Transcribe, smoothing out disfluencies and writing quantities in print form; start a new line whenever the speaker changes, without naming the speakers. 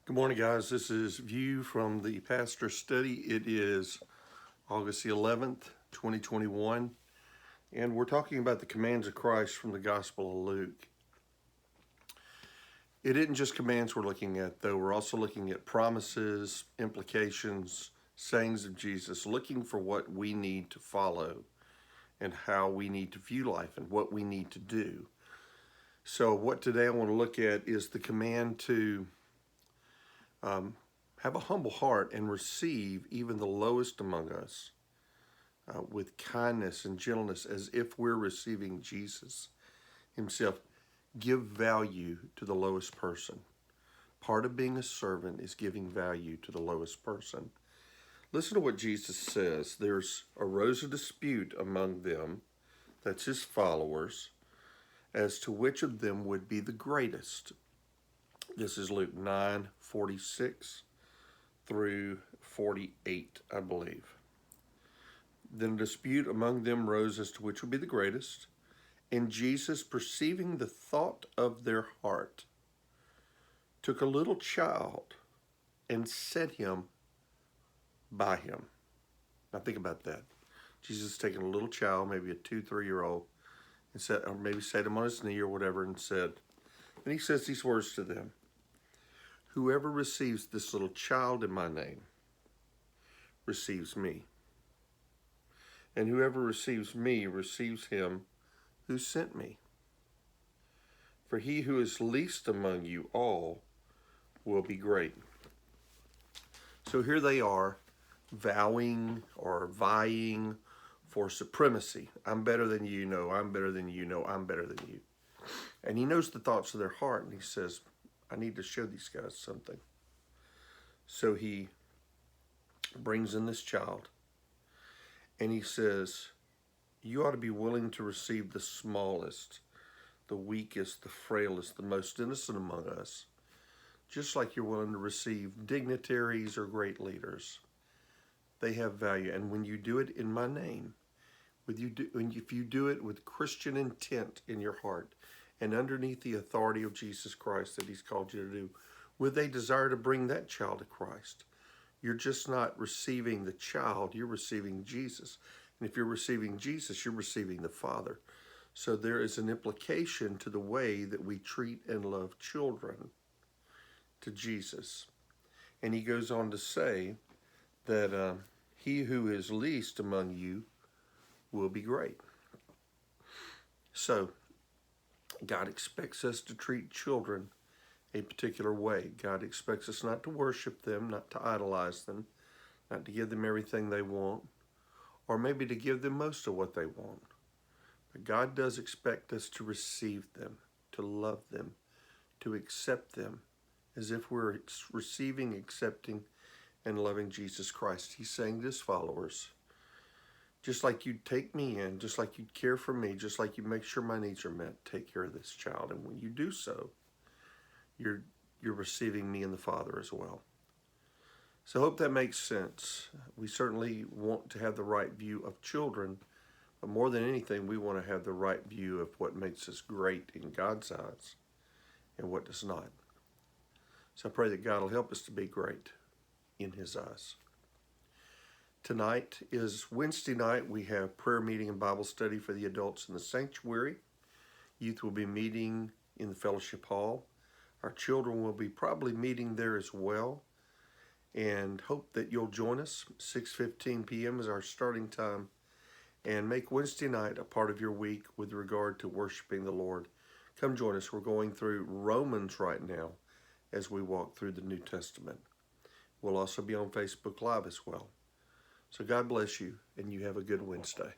Good morning, guys. This is View from the Pastor Study. It is August the 11th, 2021, and we're talking about the commands of Christ from the Gospel of Luke. It isn't just commands we're looking at, though. We're also looking at promises, implications, sayings of Jesus, looking for what we need to follow and how we need to view life and what we need to do. So what today I want to look at is the command to have a humble heart and receive even the lowest among us with kindness and gentleness as if we're receiving Jesus himself. Give value to the lowest person. Part of being a servant is giving value to the lowest person. Listen to what Jesus says. There's arose a dispute among them, that's his followers, as to which of them would be the greatest. This is Luke 9:46 through 48, I believe. Then a dispute among them rose as to which would be the greatest. And Jesus, perceiving the thought of their heart, took a little child and set him by him. Now think about that. Jesus taking a little child, maybe a 2-3-year-old, and said, or maybe sat him on his knee or whatever, and said, and he says these words to them: "Whoever receives this little child in my name receives me. And whoever receives me receives him who sent me. For he who is least among you all will be great." So here they are vowing or vying for supremacy. I'm better than you, no, I'm better than you, no, I'm better than you. And he knows the thoughts of their heart, and he says, I need to show these guys something. So he brings in this child, and he says, you ought to be willing to receive the smallest, the weakest, the frailest, the most innocent among us, just like you're willing to receive dignitaries or great leaders. They have value, and when you do it in my name, if you do it with Christian intent in your heart, and underneath the authority of Jesus Christ that he's called you to do, with a desire to bring that child to Christ, you're just not receiving the child, you're receiving Jesus. And if you're receiving Jesus, you're receiving the Father. So there is an implication to the way that we treat and love children to Jesus. And he goes on to say that he who is least among you will be great. So God expects us to treat children a particular way. God expects us not to worship them, not to idolize them, not to give them everything they want, or maybe to give them most of what they want. But God does expect us to receive them, to love them, to accept them, as if we're receiving, accepting, and loving Jesus Christ. He's saying to his followers, just like you'd take me in, just like you'd care for me, just like you make sure my needs are met, take care of this child. And when you do so, you're receiving me and the Father as well. So I hope that makes sense. We certainly want to have the right view of children, but more than anything, we want to have the right view of what makes us great in God's eyes and what does not. So I pray that God will help us to be great in his eyes. Tonight is Wednesday night. We have prayer meeting and Bible study for the adults in the sanctuary. Youth will be meeting in the fellowship hall. Our children will be probably meeting there as well. And hope that you'll join us. 6:15 p.m. is our starting time. And make Wednesday night a part of your week with regard to worshiping the Lord. Come join us. We're going through Romans right now as we walk through the New Testament. We'll also be on Facebook Live as well. So God bless you, and you have a good Wednesday.